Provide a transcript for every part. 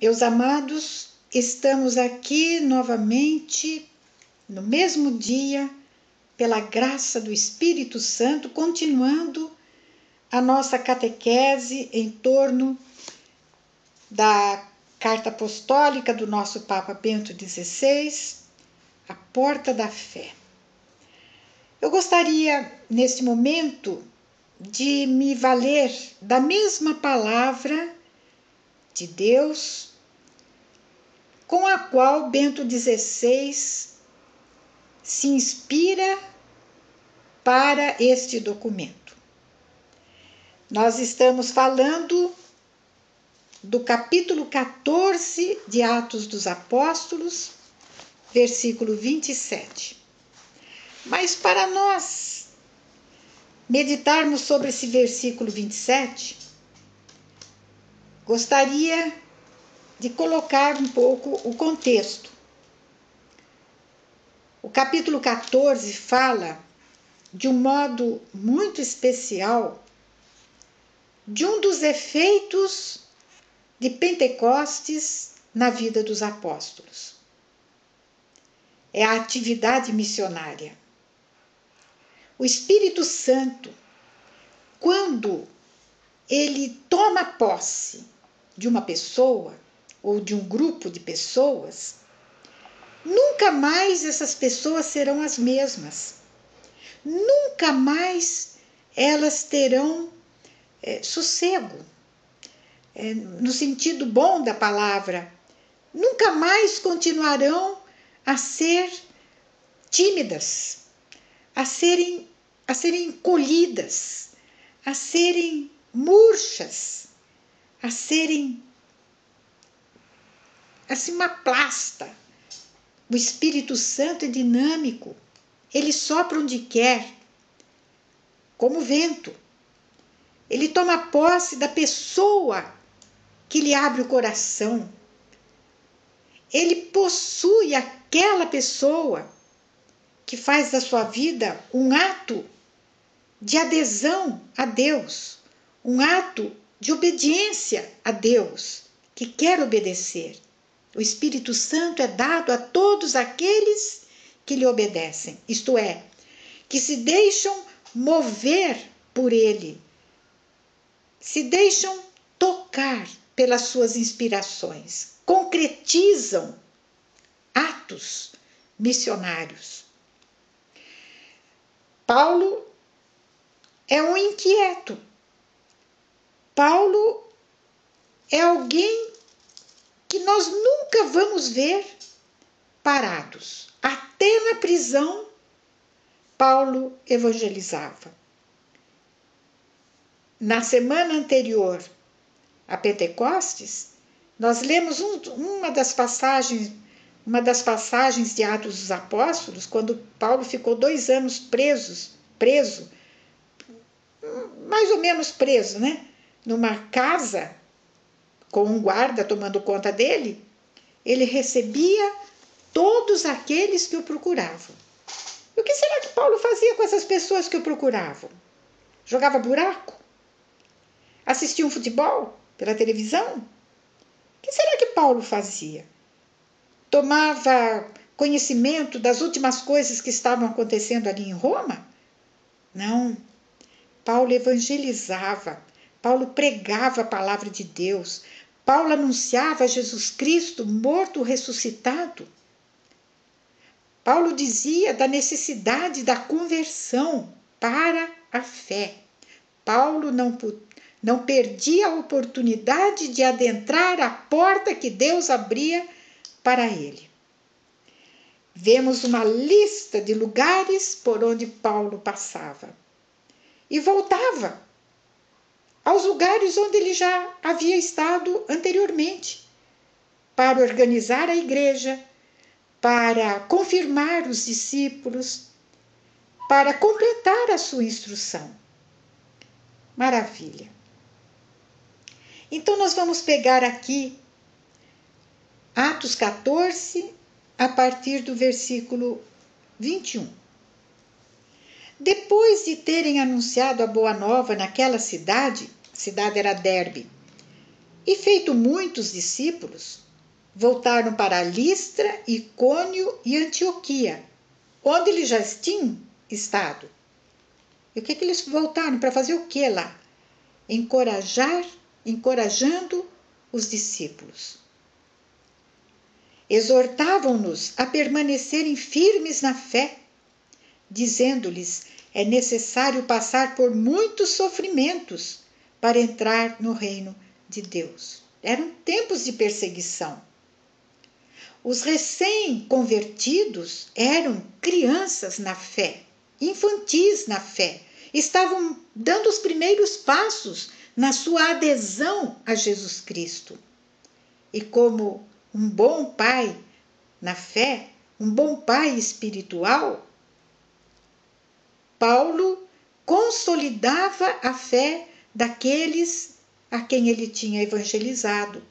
Meus amados, estamos aqui novamente no mesmo dia, pela graça do Espírito Santo, continuando a nossa catequese em torno da carta apostólica do nosso Papa Bento XVI, a porta da fé. Eu gostaria, neste momento, de me valer da mesma palavra de Deus com a qual Bento XVI se inspira para este documento. Nós estamos falando do capítulo 14 de Atos dos Apóstolos, versículo 27. Mas para nós meditarmos sobre esse versículo 27, gostaria de colocar um pouco o contexto. O capítulo 14 fala de um modo muito especial de um dos efeitos de Pentecostes na vida dos apóstolos. É a atividade missionária. O Espírito Santo, quando ele toma posse de uma pessoa ou de um grupo de pessoas, nunca mais essas pessoas serão as mesmas. Nunca mais elas terão sossego, no sentido bom da palavra. Nunca mais continuarão a ser tímidas, a serem encolhidas, a serem murchas, a serem assim uma plasta. O Espírito Santo é dinâmico, ele sopra onde quer, como vento. Ele toma posse da pessoa que lhe abre o coração. Ele possui aquela pessoa que faz da sua vida um ato de adesão a Deus, um ato de obediência a Deus, que quer obedecer. O Espírito Santo é dado a todos aqueles que lhe obedecem, isto é, que se deixam mover por ele, se deixam tocar pelas suas inspirações, concretizam atos missionários. Paulo é um inquieto. Paulo é alguém que nós nunca vamos ver parados. Até na prisão, Paulo evangelizava. Na semana anterior a Pentecostes, nós lemos uma das passagens de Atos dos Apóstolos, quando Paulo ficou 2 anos preso, mais ou menos preso, né? Numa casa, com um guarda tomando conta dele. Ele recebia todos aqueles que o procuravam. E o que será que Paulo fazia com essas pessoas que o procuravam? Jogava buraco? Assistia um futebol pela televisão? O que será que Paulo fazia? Tomava conhecimento das últimas coisas que estavam acontecendo ali em Roma? Não. Paulo evangelizava. Paulo pregava a palavra de Deus. Paulo anunciava Jesus Cristo morto, ressuscitado. Paulo dizia da necessidade da conversão para a fé. Paulo não perdia a oportunidade de adentrar a porta que Deus abria para ele. Vemos uma lista de lugares por onde Paulo passava e voltava aos lugares onde ele já havia estado anteriormente, para organizar a igreja, para confirmar os discípulos, para completar a sua instrução. Maravilha! Então nós vamos pegar aqui Atos 14, a partir do versículo 21. Depois de terem anunciado a boa nova naquela cidade, a cidade era Derbe, E feito muitos discípulos, voltaram para Listra, Icônio e Antioquia, onde eles já tinham estado. E o que eles voltaram para fazer? O que lá? Encorajando os discípulos. Exortavam-nos a permanecerem firmes na fé, dizendo-lhes: é necessário passar por muitos sofrimentos para entrar no reino de Deus. Eram tempos de perseguição. Os recém-convertidos eram crianças na fé, infantis na fé, estavam dando os primeiros passos na sua adesão a Jesus Cristo. E como um bom pai na fé, um bom pai espiritual, Paulo consolidava a fé daqueles a quem ele tinha evangelizado.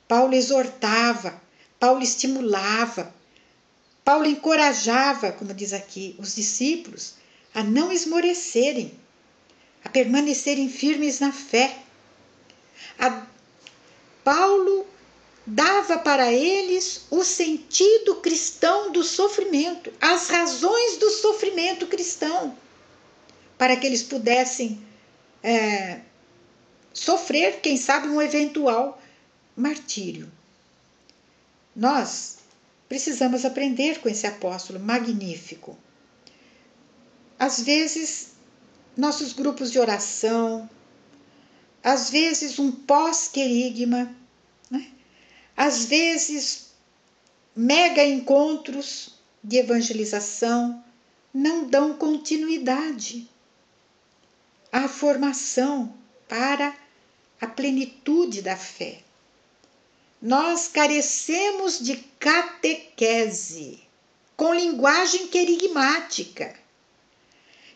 Paulo exortava, Paulo estimulava, Paulo encorajava, como diz aqui, os discípulos a não esmorecerem, a permanecerem firmes na fé. Paulo dava para eles o sentido cristão do sofrimento, as razões do sofrimento cristão, para que eles pudessem sofrer, quem sabe, um eventual martírio. Nós precisamos aprender com esse apóstolo magnífico. Às vezes, nossos grupos de oração, às vezes um pós-querigma, né? Às vezes mega encontros de evangelização não dão continuidade à formação para a plenitude da fé. Nós carecemos de catequese com linguagem querigmática,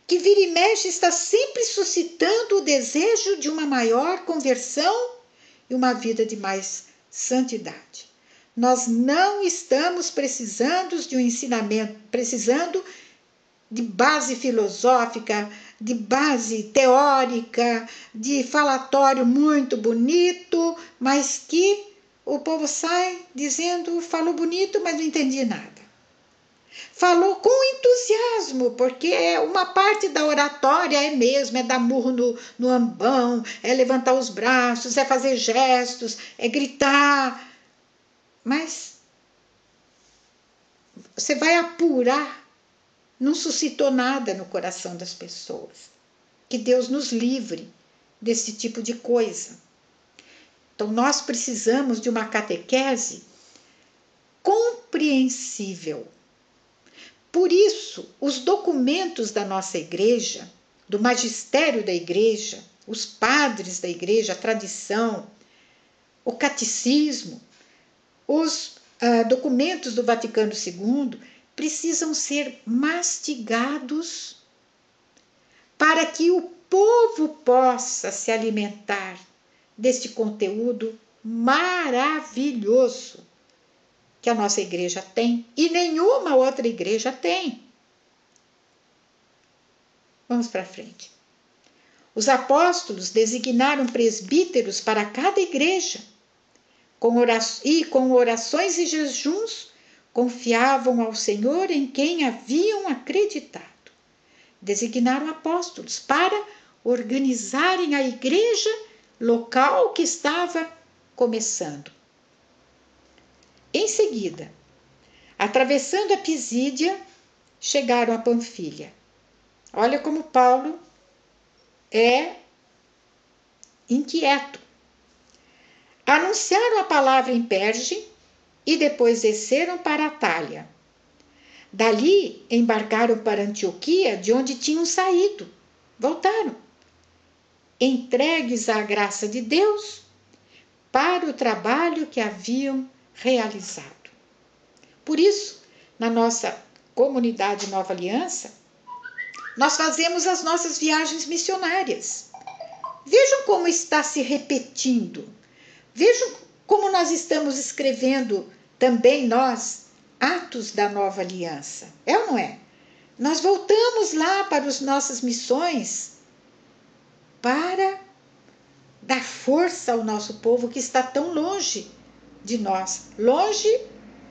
que vira e mexe está sempre suscitando o desejo de uma maior conversão e uma vida de mais santidade. Nós não estamos precisando de um ensinamento, precisando de base filosófica, de base teórica, de falatório muito bonito, mas que o povo sai dizendo: falou bonito, mas não entendi nada. Falou com entusiasmo, porque uma parte da oratória é mesmo, é dar murro no ambão, é levantar os braços, é fazer gestos, é gritar. Mas você vai apurar, não suscitou nada no coração das pessoas. Que Deus nos livre desse tipo de coisa. Então nós precisamos de uma catequese compreensível. Por isso, os documentos da nossa igreja, do magistério da igreja, os padres da igreja, a tradição, o catecismo, os documentos do Vaticano II precisam ser mastigados para que o povo possa se alimentar deste conteúdo maravilhoso que a nossa igreja tem e nenhuma outra igreja tem. Vamos para frente. Os apóstolos designaram presbíteros para cada igreja, com orações e jejuns confiavam ao Senhor em quem haviam acreditado. Designaram apóstolos para organizarem a igreja local que estava começando. Em seguida, atravessando a Pisídia, chegaram a Panfilha. Olha como Paulo é inquieto. Anunciaram a palavra em Perge e depois desceram para Atália. Dali embarcaram para Antioquia, de onde tinham saído. Voltaram, entregues à graça de Deus para o trabalho que haviam realizado. Por isso, na nossa comunidade Nova Aliança, nós fazemos as nossas viagens missionárias. Vejam como está se repetindo. Vejam como nós estamos escrevendo também nós Atos da Nova Aliança. É ou não é? Nós voltamos lá para as nossas missões para dar força ao nosso povo que está tão longe de nós, longe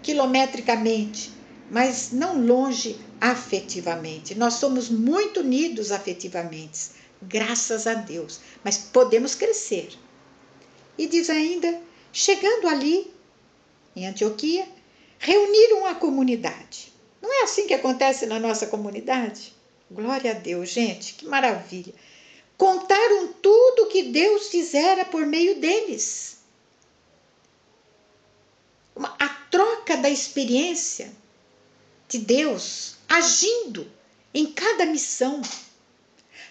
quilometricamente, mas não longe afetivamente. Nós somos muito unidos afetivamente, graças a Deus, mas podemos crescer. E diz ainda, chegando ali, em Antioquia, reuniram a comunidade. Não é assim que acontece na nossa comunidade? Glória a Deus, gente, que maravilha. Contaram tudo que Deus fizera por meio deles. A troca da experiência de Deus agindo em cada missão,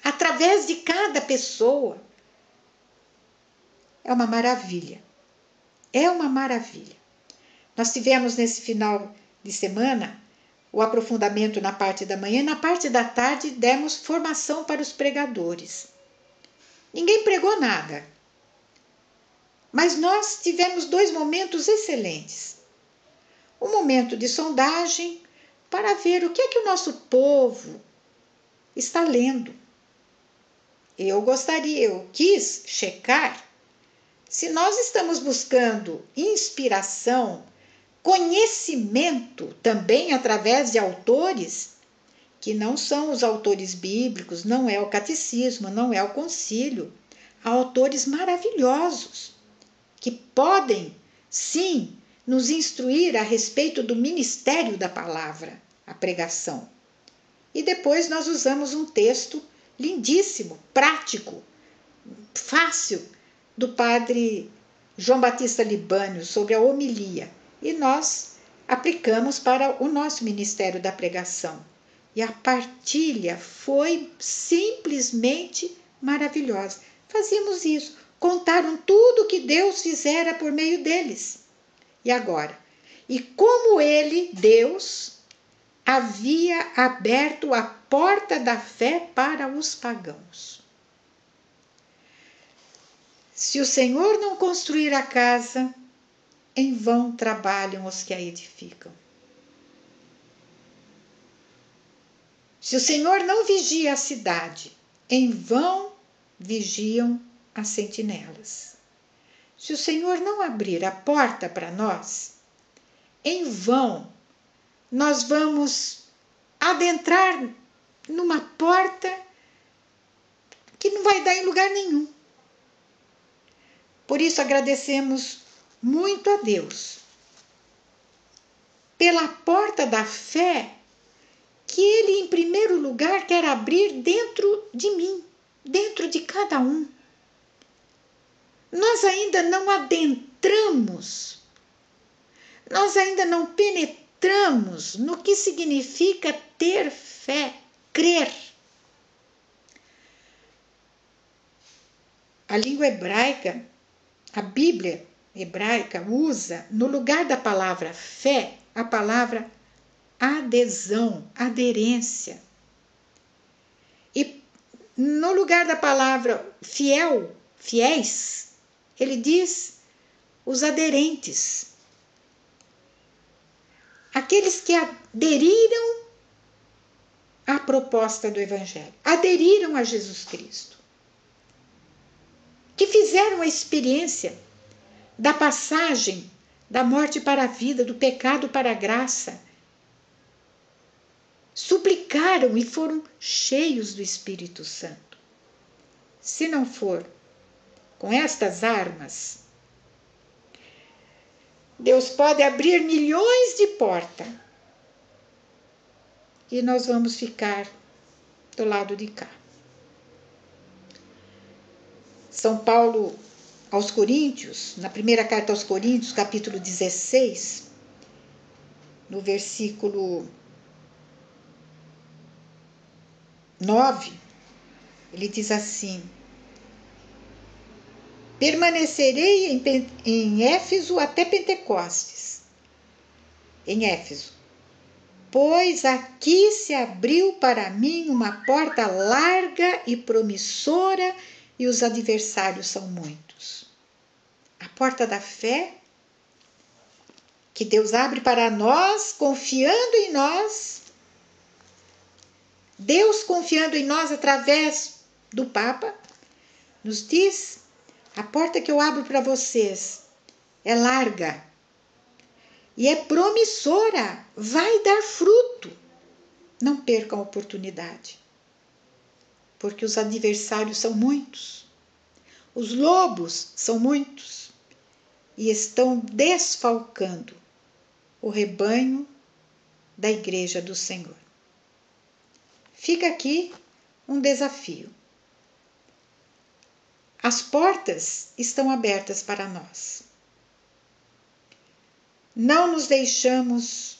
através de cada pessoa. É uma maravilha. É uma maravilha. Nós tivemos nesse final de semana o aprofundamento na parte da manhã, na parte da tarde demos formação para os pregadores. Ninguém pregou nada, mas nós tivemos 2 momentos excelentes. Um momento de sondagem para ver o que é que o nosso povo está lendo. Eu quis checar se nós estamos buscando inspiração, conhecimento também através de autores que não são os autores bíblicos, não é o catecismo, não é o concílio. Há autores maravilhosos que podem, sim, nos instruir a respeito do ministério da palavra, a pregação. E depois nós usamos um texto lindíssimo, prático, fácil, do padre João Batista Libânio sobre a homilia. E nós aplicamos para o nosso ministério da pregação. E a partilha foi simplesmente maravilhosa. Fazíamos isso, contaram tudo que Deus fizera por meio deles. E agora? E como ele, Deus, havia aberto a porta da fé para os pagãos. Se o Senhor não construir a casa, em vão trabalham os que a edificam. Se o Senhor não vigia a cidade, em vão vigiam as sentinelas. Se o Senhor não abrir a porta para nós, em vão nós vamos adentrar numa porta que não vai dar em lugar nenhum. Por isso agradecemos muito a Deus pela porta da fé que Ele, em primeiro lugar, quer abrir dentro de mim, dentro de cada um. Nós ainda não adentramos, nós ainda não penetramos no que significa ter fé, crer. A língua hebraica, a Bíblia hebraica usa, no lugar da palavra fé, a palavra adesão, aderência. E no lugar da palavra fiel, fiéis, ele diz os aderentes. Aqueles que aderiram à proposta do Evangelho, aderiram a Jesus Cristo, que fizeram a experiência da passagem da morte para a vida, do pecado para a graça, suplicaram e foram cheios do Espírito Santo. Se não for com estas armas, Deus pode abrir milhões de portas e nós vamos ficar do lado de cá. São Paulo aos Coríntios, na primeira carta aos Coríntios, capítulo 16, no versículo 9, ele diz assim: permanecerei em Éfeso até Pentecostes, em Éfeso, pois aqui se abriu para mim uma porta larga e promissora e os adversários são muitos. A porta da fé que Deus abre para nós, confiando em nós, Deus confiando em nós através do Papa, nos diz A porta que eu abro para vocês é larga e é promissora, vai dar fruto. Não percam a oportunidade, porque os adversários são muitos, os lobos são muitos e estão desfalcando o rebanho da Igreja do Senhor. Fica aqui um desafio. As portas estão abertas para nós. Não nos deixemos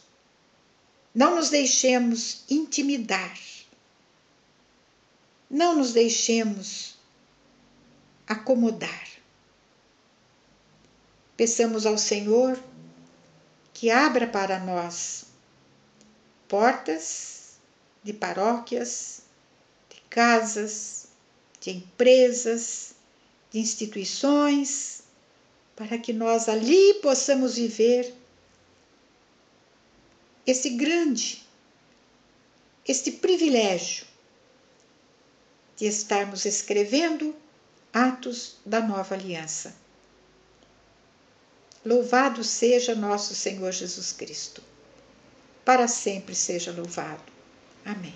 intimidar. Não nos deixemos acomodar. Peçamos ao Senhor que abra para nós portas de paróquias, de casas, de empresas, de instituições, para que nós ali possamos viver este privilégio de estarmos escrevendo atos da nova aliança. Louvado seja nosso Senhor Jesus Cristo. Para sempre seja louvado. Amém.